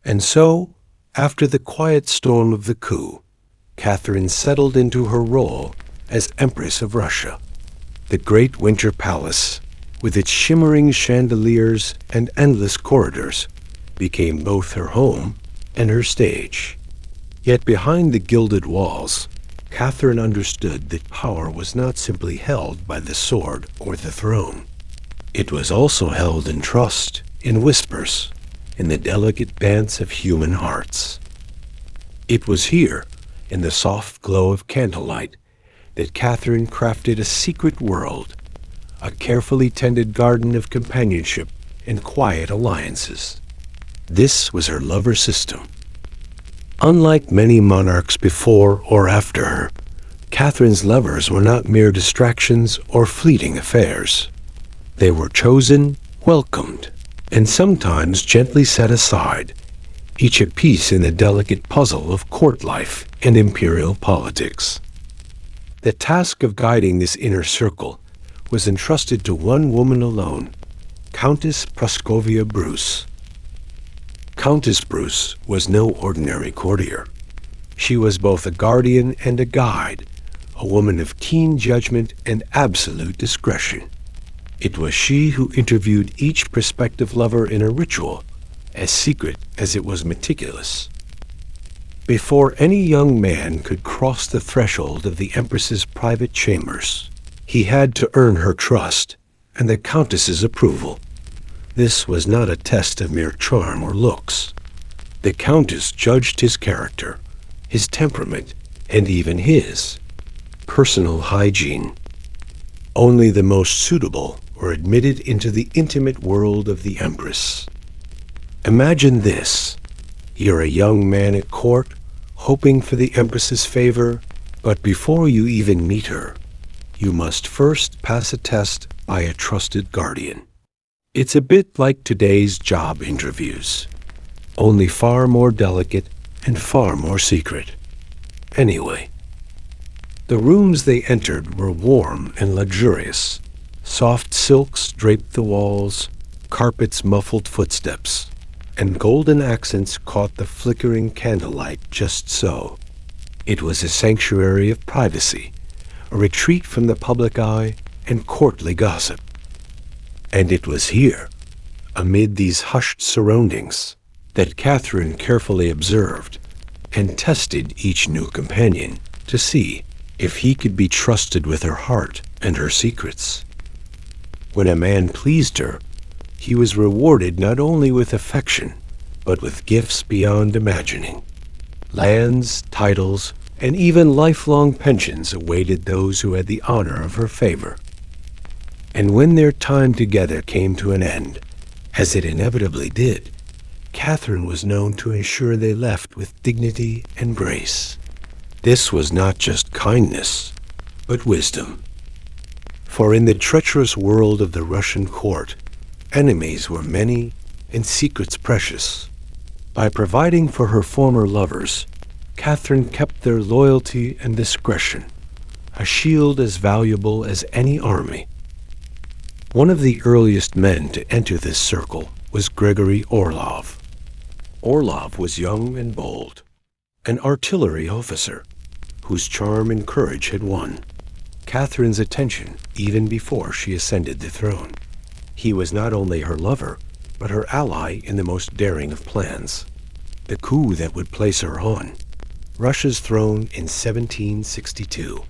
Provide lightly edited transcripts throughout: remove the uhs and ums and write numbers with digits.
And so, after the quiet storm of the coup, Catherine settled into her role as Empress of Russia. The great winter palace, with its shimmering chandeliers and endless corridors, became both her home and her stage. Yet behind the gilded walls, Catherine understood that power was not simply held by the sword or the throne. It was also held in trust, in whispers, in the delicate dance of human hearts. It was here, in the soft glow of candlelight, that Catherine crafted a secret world, a carefully tended garden of companionship and quiet alliances. This was her lover system. Unlike many monarchs before or after her, Catherine's lovers were not mere distractions or fleeting affairs. They were chosen, welcomed, and sometimes gently set aside, each a piece in the delicate puzzle of court life and imperial politics. The task of guiding this inner circle was entrusted to one woman alone, Countess Praskovia Bruce. Countess Bruce was no ordinary courtier. She was both a guardian and a guide, a woman of keen judgment and absolute discretion. It was she who interviewed each prospective lover in a ritual, as secret as it was meticulous. Before any young man could cross the threshold of the Empress's private chambers, he had to earn her trust and the Countess's approval. This was not a test of mere charm or looks. The Countess judged his character, his temperament, and even his personal hygiene. Only the most suitable were admitted into the intimate world of the Empress. Imagine this. You're a young man at court, hoping for the Empress's favor, but before you even meet her, you must first pass a test by a trusted guardian. It's a bit like today's job interviews, only far more delicate and far more secret. Anyway, the rooms they entered were warm and luxurious. Soft silks draped the walls, carpets muffled footsteps, and golden accents caught the flickering candlelight just so. It was a sanctuary of privacy, a retreat from the public eye and courtly gossip. And it was here, amid these hushed surroundings, that Catherine carefully observed and tested each new companion to see if he could be trusted with her heart and her secrets. When a man pleased her, he was rewarded not only with affection, but with gifts beyond imagining. Lands, titles, and even lifelong pensions awaited those who had the honor of her favor. And when their time together came to an end, as it inevitably did, Catherine was known to ensure they left with dignity and grace. This was not just kindness, but wisdom. For in the treacherous world of the Russian court, enemies were many and secrets precious. By providing for her former lovers, Catherine kept their loyalty and discretion, a shield as valuable as any army. One of the earliest men to enter this circle was Grigory Orlov. Orlov was young and bold, an artillery officer whose charm and courage had won Catherine's attention even before she ascended the throne. He was not only her lover, but her ally in the most daring of plans, the coup that would place her on Russia's throne in 1762.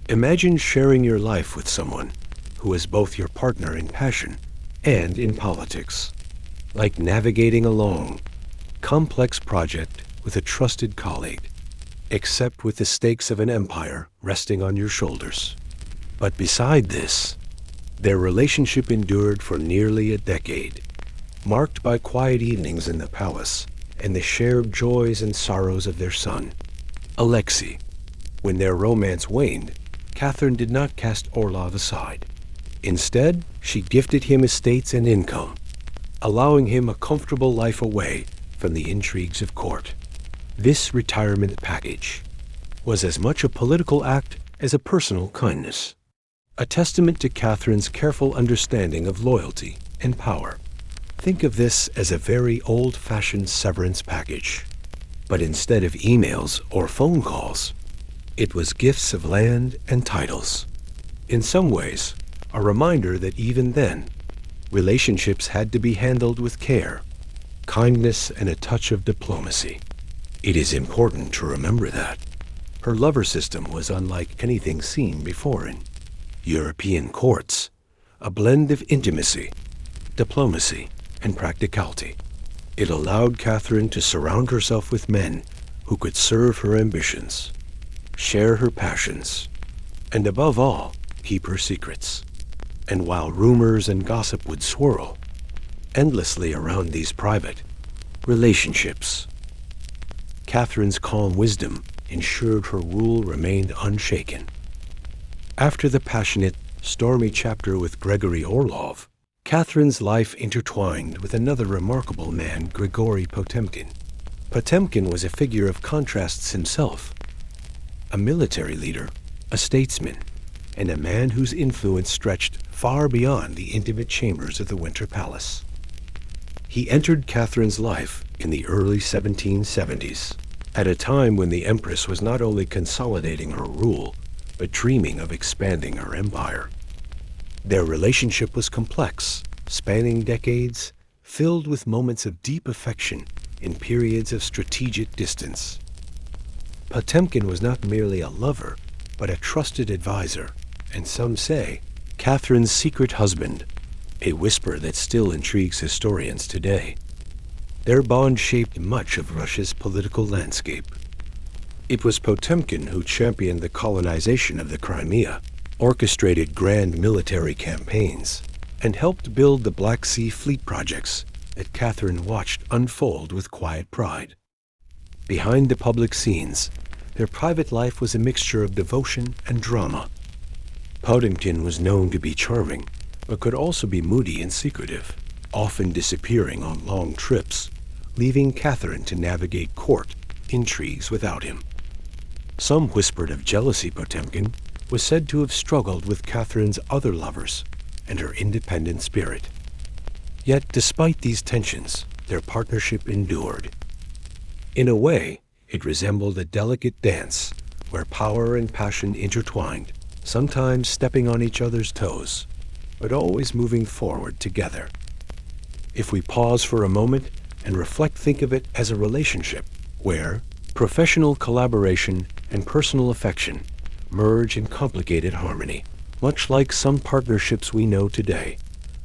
Imagine sharing your life with someone who is both your partner in passion and in politics, like navigating a long, complex project with a trusted colleague, except with the stakes of an empire resting on your shoulders. But beside this, their relationship endured for nearly a decade, marked by quiet evenings in the palace and the shared joys and sorrows of their son, Alexei. When their romance waned, Catherine did not cast Orlov aside. Instead, she gifted him estates and income, allowing him a comfortable life away from the intrigues of court. This retirement package was as much a political act as a personal kindness, a testament to Catherine's careful understanding of loyalty and power. Think of this as a very old-fashioned severance package. But instead of emails or phone calls, it was gifts of land and titles. In some ways, a reminder that even then, relationships had to be handled with care, kindness, and a touch of diplomacy. It is important to remember that. Her lover system was unlike anything seen before in European courts, a blend of intimacy, diplomacy, and practicality. It allowed Catherine to surround herself with men who could serve her ambitions, share her passions, and above all, keep her secrets. And while rumors and gossip would swirl endlessly around these private relationships, Catherine's calm wisdom ensured her rule remained unshaken. After the passionate, stormy chapter with Grigory Orlov, Catherine's life intertwined with another remarkable man, Grigori Potemkin. Potemkin was a figure of contrasts himself, a military leader, a statesman, and a man whose influence stretched far beyond the intimate chambers of the Winter Palace. He entered Catherine's life in the early 1770s, at a time when the Empress was not only consolidating her rule, but dreaming of expanding her empire. Their relationship was complex, spanning decades, filled with moments of deep affection in periods of strategic distance. Potemkin was not merely a lover, but a trusted advisor, and some say, Catherine's secret husband, a whisper that still intrigues historians today. Their bond shaped much of Russia's political landscape. It was Potemkin who championed the colonization of the Crimea, orchestrated grand military campaigns, and helped build the Black Sea fleet projects that Catherine watched unfold with quiet pride. Behind the public scenes, their private life was a mixture of devotion and drama. Potemkin was known to be charming, but could also be moody and secretive, often disappearing on long trips, leaving Catherine to navigate court intrigues without him. Some whispered of jealousy. Potemkin was said to have struggled with Catherine's other lovers and her independent spirit. Yet, despite these tensions, their partnership endured. In a way, it resembled a delicate dance where power and passion intertwined, sometimes stepping on each other's toes, but always moving forward together. If we pause for a moment and reflect, think of it as a relationship where professional collaboration and personal affection merge in complicated harmony, much like some partnerships we know today,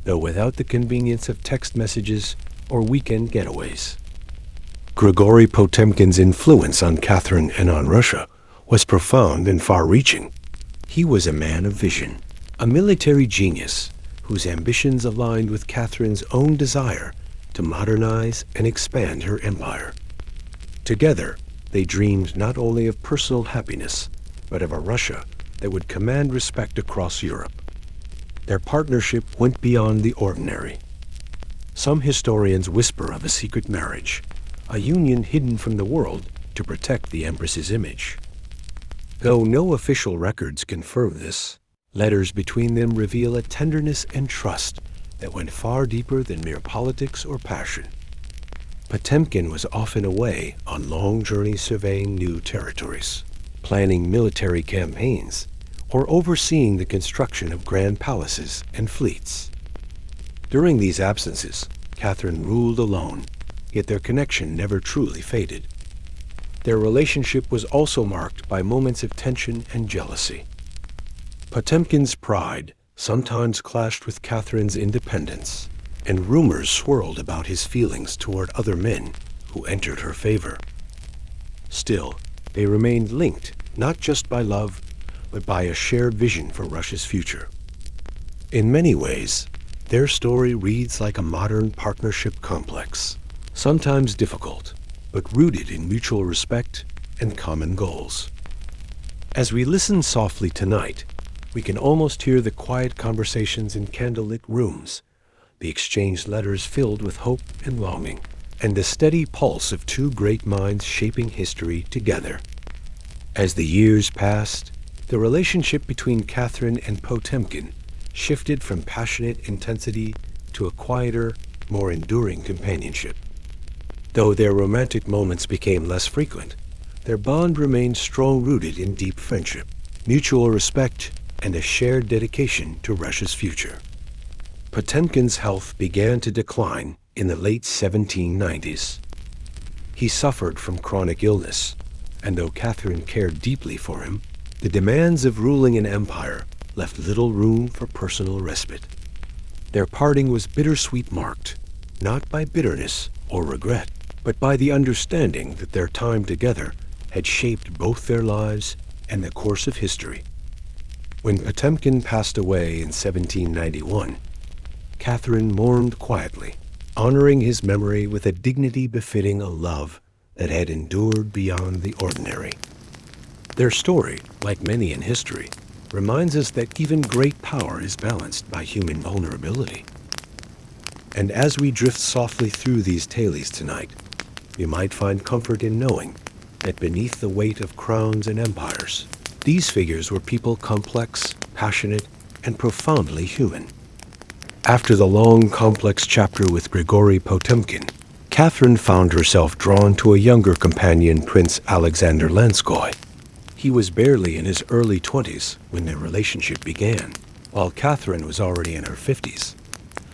though without the convenience of text messages or weekend getaways. Grigori Potemkin's influence on Catherine and on Russia was profound and far-reaching. He was a man of vision, a military genius whose ambitions aligned with Catherine's own desire to modernize and expand her empire. Together, they dreamed not only of personal happiness, but of a Russia that would command respect across Europe. Their partnership went beyond the ordinary. Some historians whisper of a secret marriage, a union hidden from the world to protect the Empress's image. Though no official records confirm this, letters between them reveal a tenderness and trust that went far deeper than mere politics or passion. Potemkin was often away on long journeys surveying new territories, planning military campaigns, or overseeing the construction of grand palaces and fleets. During these absences, Catherine ruled alone, yet their connection never truly faded. Their relationship was also marked by moments of tension and jealousy. Potemkin's pride sometimes clashed with Catherine's independence, and rumors swirled about his feelings toward other men who entered her favor. Still, they remained linked not just by love, but by a shared vision for Russia's future. In many ways, their story reads like a modern partnership complex, sometimes difficult, but rooted in mutual respect and common goals. As we listen softly tonight, we can almost hear the quiet conversations in candlelit rooms, the exchanged letters filled with hope and longing, and the steady pulse of two great minds shaping history together. As the years passed, the relationship between Catherine and Potemkin shifted from passionate intensity to a quieter, more enduring companionship. Though their romantic moments became less frequent, their bond remained strong-rooted in deep friendship, mutual respect, and a shared dedication to Russia's future. Potemkin's health began to decline in the late 1790s. He suffered from chronic illness, and though Catherine cared deeply for him, the demands of ruling an empire left little room for personal respite. Their parting was bittersweet, marked not by bitterness or regret, but by the understanding that their time together had shaped both their lives and the course of history. When Potemkin passed away in 1791, Catherine mourned quietly, honoring his memory with a dignity befitting a love that had endured beyond the ordinary. Their story, like many in history, reminds us that even great power is balanced by human vulnerability. And as we drift softly through these tales tonight, we might find comfort in knowing that beneath the weight of crowns and empires, these figures were people complex, passionate, and profoundly human. After the long, complex chapter with Grigori Potemkin, Catherine found herself drawn to a younger companion, Prince Alexander Lanskoy. He was barely in his early 20s when their relationship began, while Catherine was already in her 50s.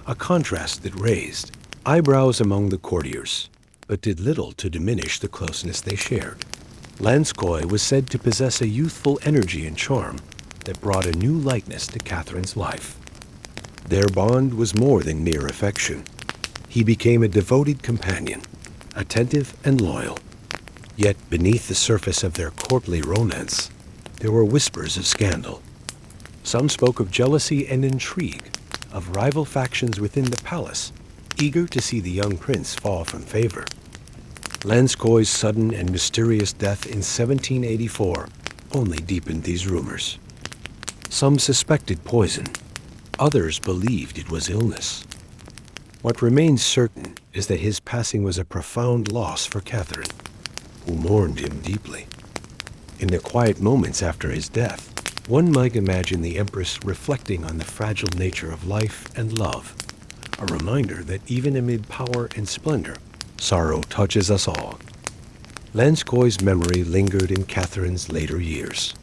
A contrast that raised eyebrows among the courtiers, but did little to diminish the closeness they shared. Lanskoy was said to possess a youthful energy and charm that brought a new lightness to Catherine's life. Their bond was more than mere affection. He became a devoted companion, attentive and loyal. Yet beneath the surface of their courtly romance, there were whispers of scandal. Some spoke of jealousy and intrigue, of rival factions within the palace, eager to see the young prince fall from favor. Lanskoy's sudden and mysterious death in 1784 only deepened these rumors. Some suspected poison. Others believed it was illness. What remains certain is that his passing was a profound loss for Catherine, who mourned him deeply. In the quiet moments after his death, one might imagine the Empress reflecting on the fragile nature of life and love, a reminder that even amid power and splendor, sorrow touches us all. Lanskoy's memory lingered in Catherine's later years,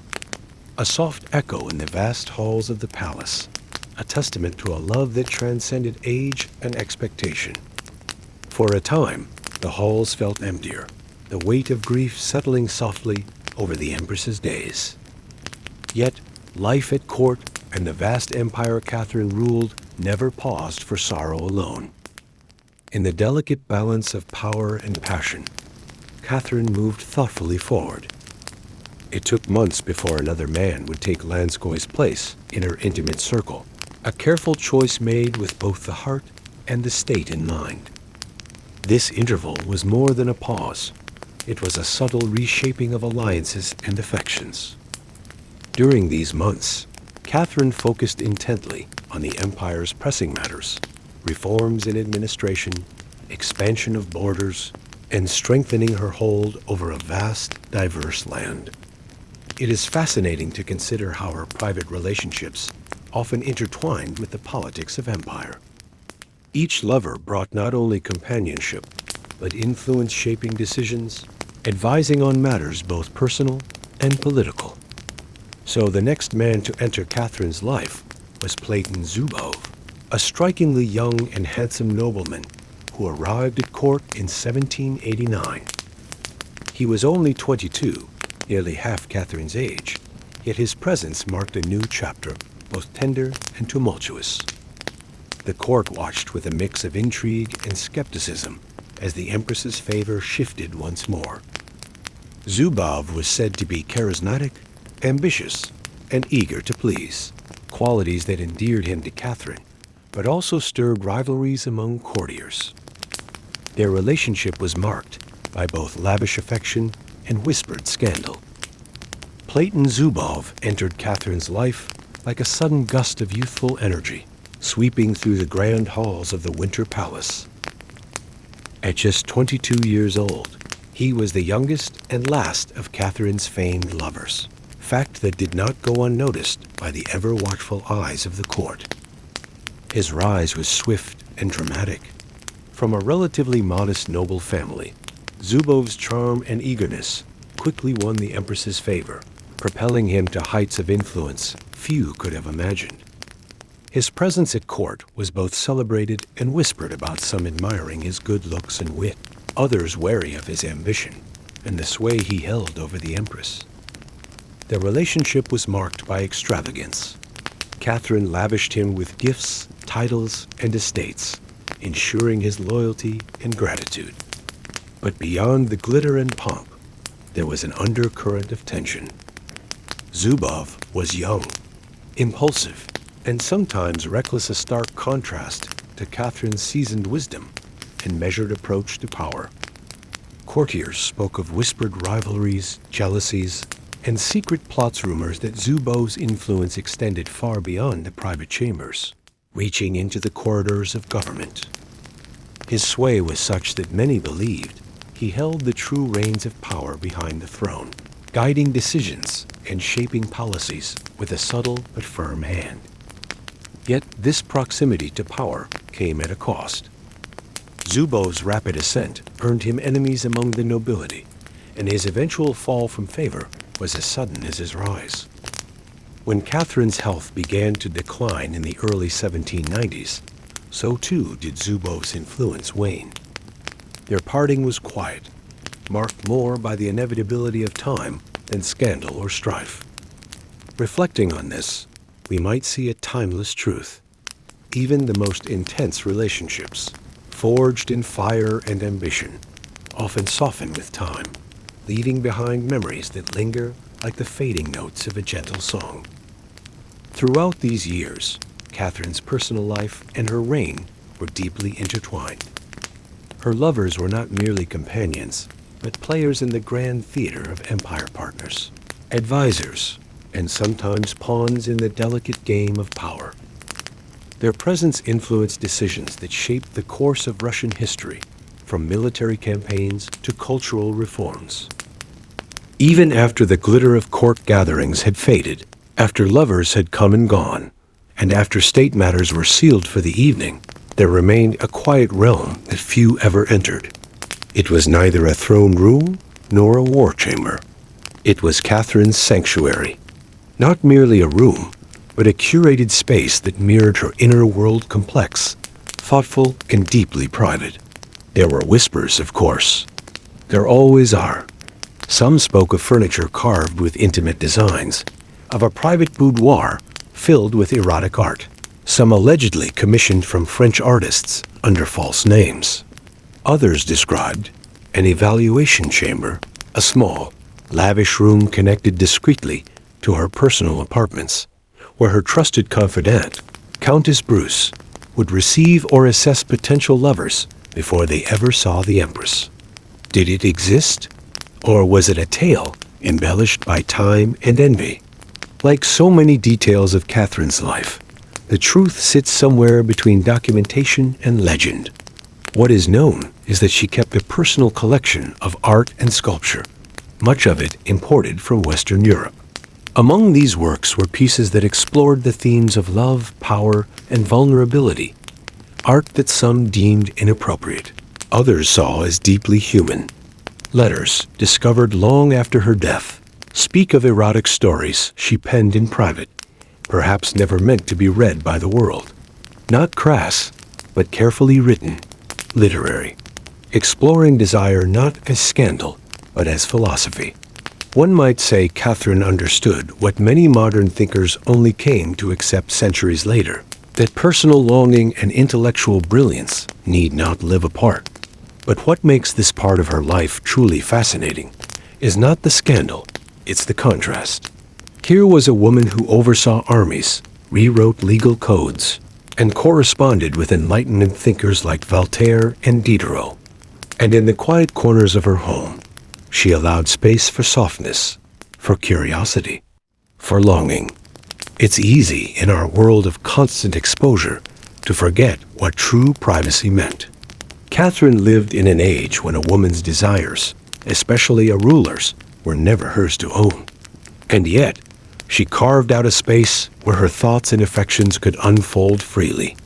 a soft echo in the vast halls of the palace, a testament to a love that transcended age and expectation. For a time, the halls felt emptier, the weight of grief settling softly over the Empress's days. Yet, life at court and the vast empire Catherine ruled never paused for sorrow alone. In the delicate balance of power and passion, Catherine moved thoughtfully forward. It took months before another man would take Lanskoy's place in her intimate circle, a careful choice made with both the heart and the state in mind. This interval was more than a pause. It was a subtle reshaping of alliances and affections. During these months, Catherine focused intently on the empire's pressing matters, reforms in administration, expansion of borders, and strengthening her hold over a vast, diverse land. It is fascinating to consider how her private relationships often intertwined with the politics of empire. Each lover brought not only companionship, but influence shaping decisions, advising on matters both personal and political. So the next man to enter Catherine's life was Platon Zubov, a strikingly young and handsome nobleman who arrived at court in 1789. He was only 22, nearly half Catherine's age, yet his presence marked a new chapter, both tender and tumultuous. The court watched with a mix of intrigue and skepticism as the Empress's favor shifted once more. Zubov was said to be charismatic, ambitious, and eager to please, qualities that endeared him to Catherine, but also stirred rivalries among courtiers. Their relationship was marked by both lavish affection and whispered scandal. Platon Zubov entered Catherine's life like a sudden gust of youthful energy, sweeping through the grand halls of the Winter Palace. At just 22 years old, he was the youngest and last of Catherine's famed lovers, fact that did not go unnoticed by the ever-watchful eyes of the court. His rise was swift and dramatic, From a relatively modest noble family, Zubov's charm and eagerness quickly won the Empress's favor, propelling him to heights of influence few could have imagined. His presence at court was both celebrated and whispered about, some admiring his good looks and wit, others wary of his ambition and the sway he held over the Empress. Their relationship was marked by extravagance. Catherine lavished him with gifts, titles, and estates, ensuring his loyalty and gratitude. But beyond the glitter and pomp, there was an undercurrent of tension. Zubov was young, impulsive, and sometimes reckless, a stark contrast to Catherine's seasoned wisdom and measured approach to power. Courtiers spoke of whispered rivalries, jealousies, and secret plots, rumors that Zubov's influence extended far beyond the private chambers, reaching into the corridors of government. His sway was such that many believed he held the true reins of power behind the throne, guiding decisions and shaping policies with a subtle but firm hand. Yet this proximity to power came at a cost. Zubov's rapid ascent earned him enemies among the nobility, and his eventual fall from favor was as sudden as his rise. When Catherine's health began to decline in the early 1790s, so too did Zubov's influence wane. Their parting was quiet, marked more by the inevitability of time than scandal or strife. Reflecting on this, we might see a timeless truth. Even the most intense relationships, forged in fire and ambition, often soften with time, leaving behind memories that linger like the fading notes of a gentle song. Throughout these years, Catherine's personal life and her reign were deeply intertwined. Her lovers were not merely companions, but players in the grand theater of empire partners, advisors, and sometimes pawns in the delicate game of power. Their presence influenced decisions that shaped the course of Russian history, from military campaigns to cultural reforms. Even after the glitter of court gatherings had faded, after lovers had come and gone, and after state matters were sealed for the evening, there remained a quiet realm that few ever entered. It was neither a throne room nor a war chamber. It was Catherine's sanctuary, not merely a room, but a curated space that mirrored her inner world, complex, thoughtful, and deeply private. There were whispers, of course. There always are. Some spoke of furniture carved with intimate designs, of a private boudoir filled with erotic art, some allegedly commissioned from French artists under false names. Others described an evaluation chamber, a small, lavish room connected discreetly to her personal apartments, where her trusted confidant, Countess Bruce, would receive or assess potential lovers before they ever saw the Empress. Did it exist? Or was it a tale embellished by time and envy? Like so many details of Catherine's life, the truth sits somewhere between documentation and legend. What is known is that she kept a personal collection of art and sculpture, much of it imported from Western Europe. Among these works were pieces that explored the themes of love, power, and vulnerability, art that some deemed inappropriate, others saw as deeply human. Letters, discovered long after her death, speak of erotic stories she penned in private, perhaps never meant to be read by the world. Not crass, but carefully written, literary, exploring desire not as scandal, but as philosophy. One might say Catherine understood what many modern thinkers only came to accept centuries later, that personal longing and intellectual brilliance need not live apart. But what makes this part of her life truly fascinating is not the scandal, it's the contrast. Here was a woman who oversaw armies, rewrote legal codes, and corresponded with Enlightenment thinkers like Voltaire and Diderot. And in the quiet corners of her home, she allowed space for softness, for curiosity, for longing. It's easy in our world of constant exposure to forget what true privacy meant. Catherine lived in an age when a woman's desires, especially a ruler's, were never hers to own. And yet, she carved out a space where her thoughts and affections could unfold freely.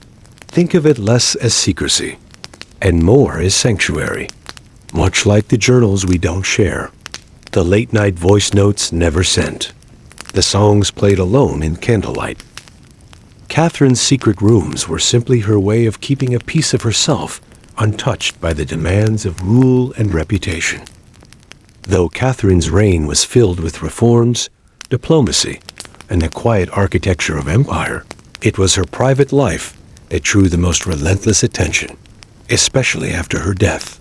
Think of it less as secrecy, And more is sanctuary, much like the journals we don't share, the late-night voice notes never sent, the songs played alone in candlelight. Catherine's secret rooms were simply her way of keeping a piece of herself untouched by the demands of rule and reputation. Though Catherine's reign was filled with reforms, diplomacy, and the quiet architecture of empire, it was her private life that drew the most relentless attention, especially after her death.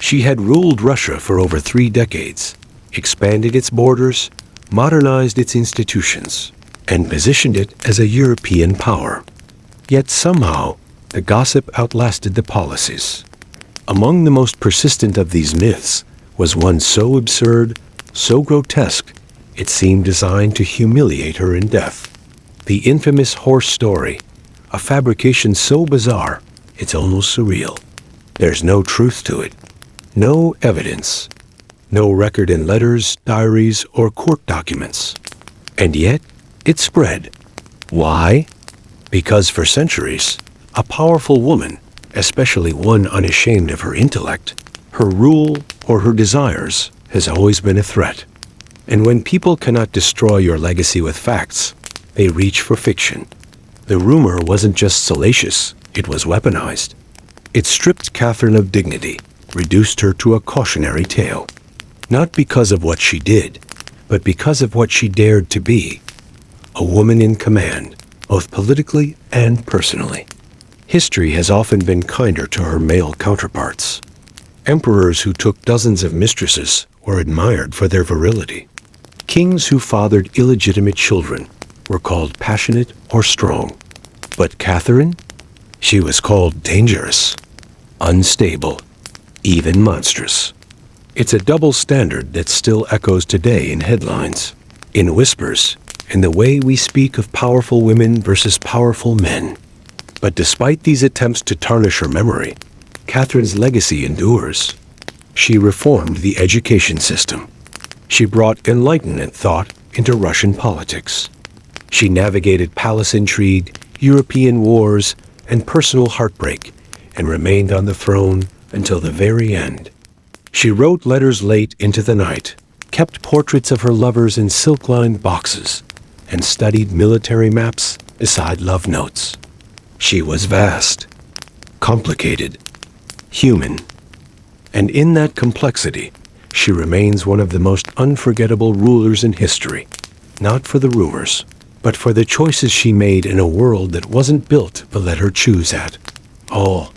She had ruled Russia for over 3 decades, expanded its borders, modernized its institutions, and positioned it as a European power. Yet somehow, the gossip outlasted the policies. Among the most persistent of these myths was one so absurd, so grotesque, it seemed designed to humiliate her in death. The infamous horse story, a fabrication so bizarre, it's almost surreal. There's no truth to it, no evidence, no record in letters, diaries, or court documents. And yet, it spread. Why? Because for centuries, a powerful woman, especially one unashamed of her intellect, her rule, or her desires, has always been a threat. And when people cannot destroy your legacy with facts, they reach for fiction. The rumor wasn't just salacious, it was weaponized. It stripped Catherine of dignity, reduced her to a cautionary tale. Not because of what she did, but because of what she dared to be. A woman in command, both politically and personally. History has often been kinder to her male counterparts. Emperors who took dozens of mistresses were admired for their virility. Kings who fathered illegitimate children were called passionate or strong. But Catherine? She was called dangerous, unstable, even monstrous. It's a double standard that still echoes today in headlines, in whispers, in the way we speak of powerful women versus powerful men. But despite these attempts to tarnish her memory, Catherine's legacy endures. She reformed the education system. She brought Enlightenment thought into Russian politics. She navigated palace intrigue, European wars, and personal heartbreak, and remained on the throne until the very end. She wrote letters late into the night, kept portraits of her lovers in silk-lined boxes, and studied military maps beside love notes. She was vast, complicated, human, and in that complexity, she remains one of the most unforgettable rulers in history, not for the rumors, but for the choices she made in a world that wasn't built to let her choose at all.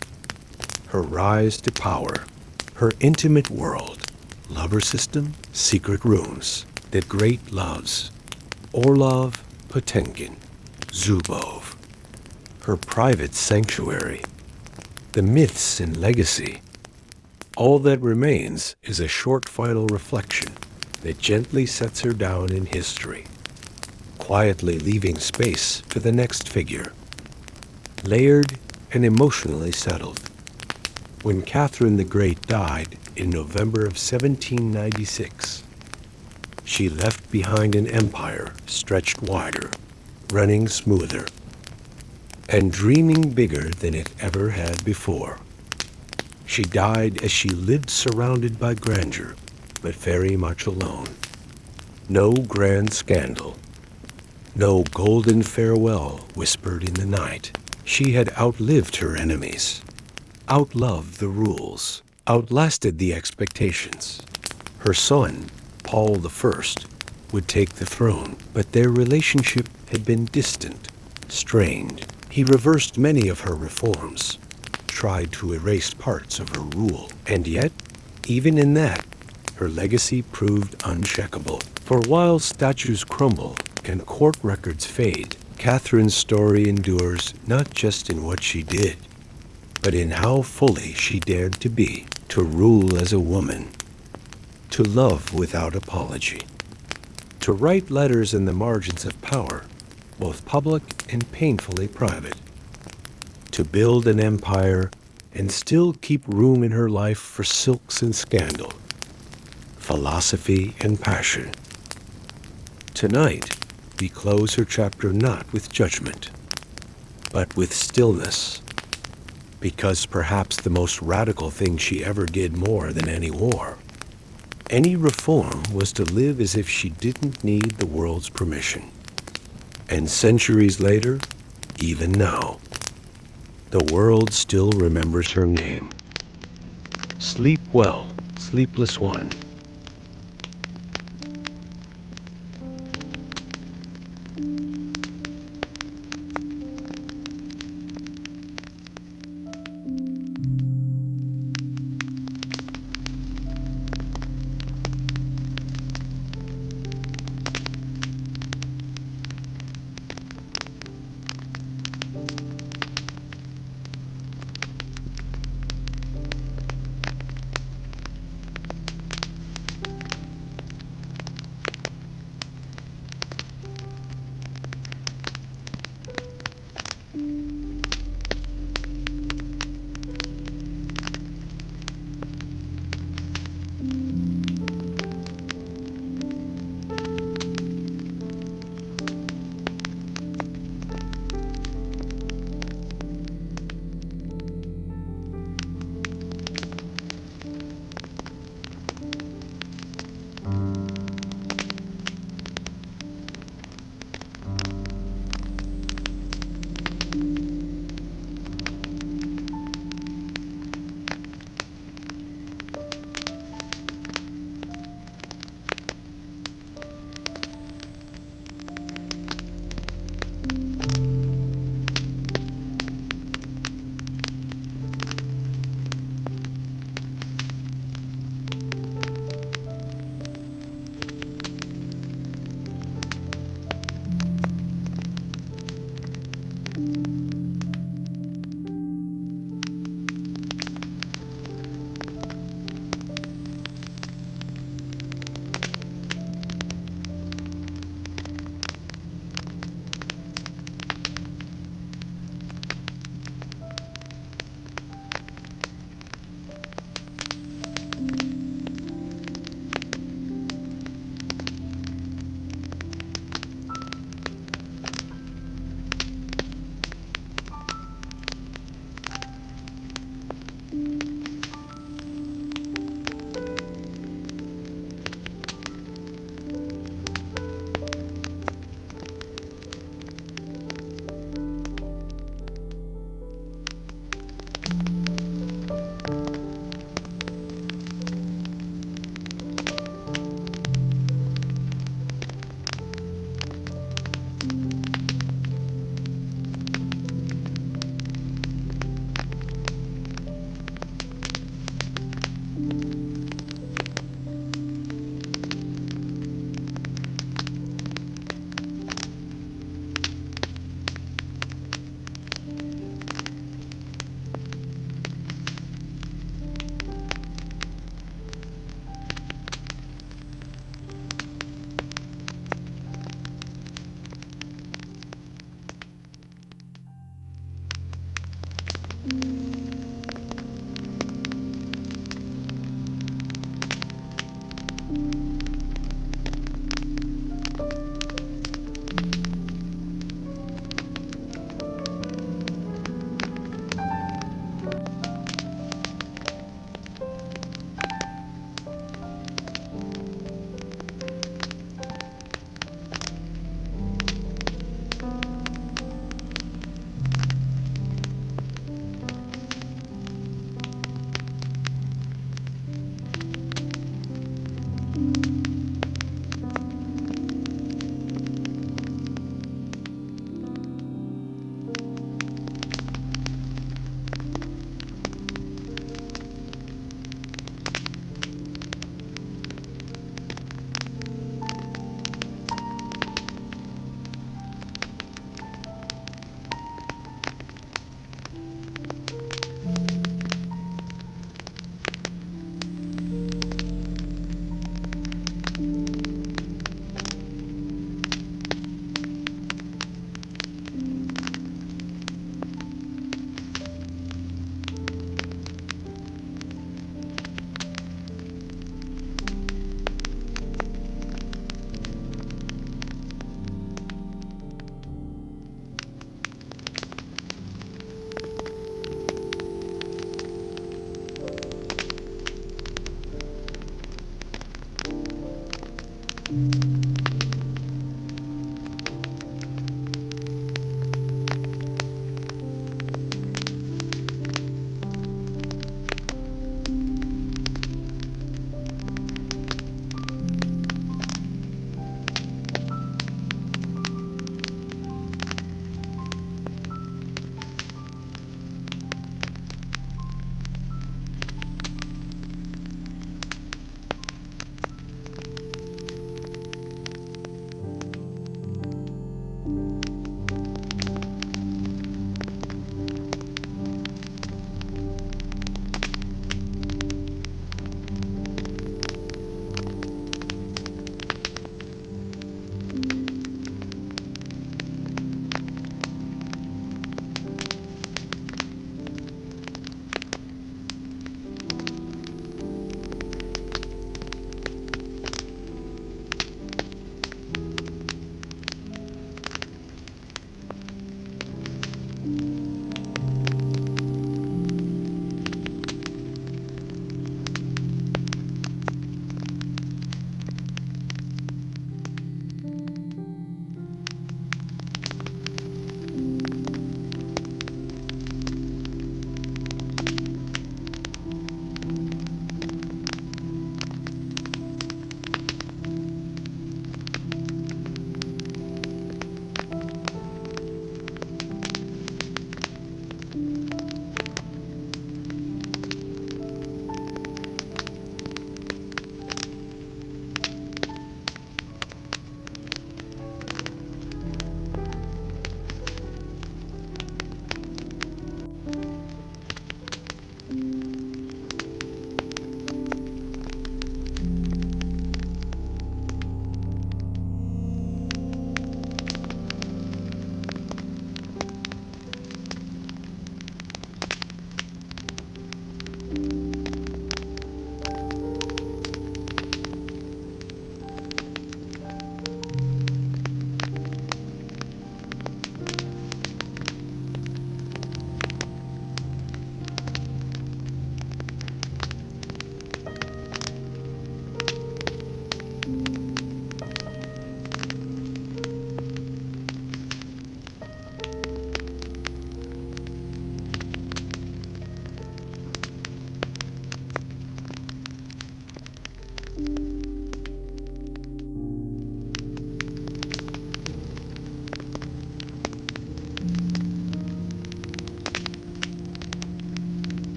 Her rise to power, her intimate world, lover system, secret rooms, that great loves, Orlov, Potemkin, Zubov, her private sanctuary, the myths and legacy. All that remains is a short final reflection that gently sets her down in history, quietly leaving space for the next figure, layered and emotionally settled. When Catherine the Great died in November of 1796, she left behind an empire stretched wider, running smoother, and dreaming bigger than it ever had before. She died as she lived surrounded by grandeur, but very much alone. No grand scandal, no golden farewell whispered in the night. She had outlived her enemies, outloved the rules, outlasted the expectations. Her son, Paul I, would take the throne, but their relationship had been distant, strained. He reversed many of her reforms, tried to erase parts of her rule, and yet, even in that, her legacy proved uncheckable. For while statues crumble and court records fade, Catherine's story endures not just in what she did, but in how fully she dared to be, to rule as a woman, to love without apology, to write letters in the margins of power, both public and painfully private, to build an empire and still keep room in her life for silks and scandal, philosophy and passion. Tonight, we close her chapter not with judgment, but with stillness, because perhaps the most radical thing she ever did more than any war. Any reform was to live as if she didn't need the world's permission. And centuries later, even now, the world still remembers her name. Sleep well, sleepless one.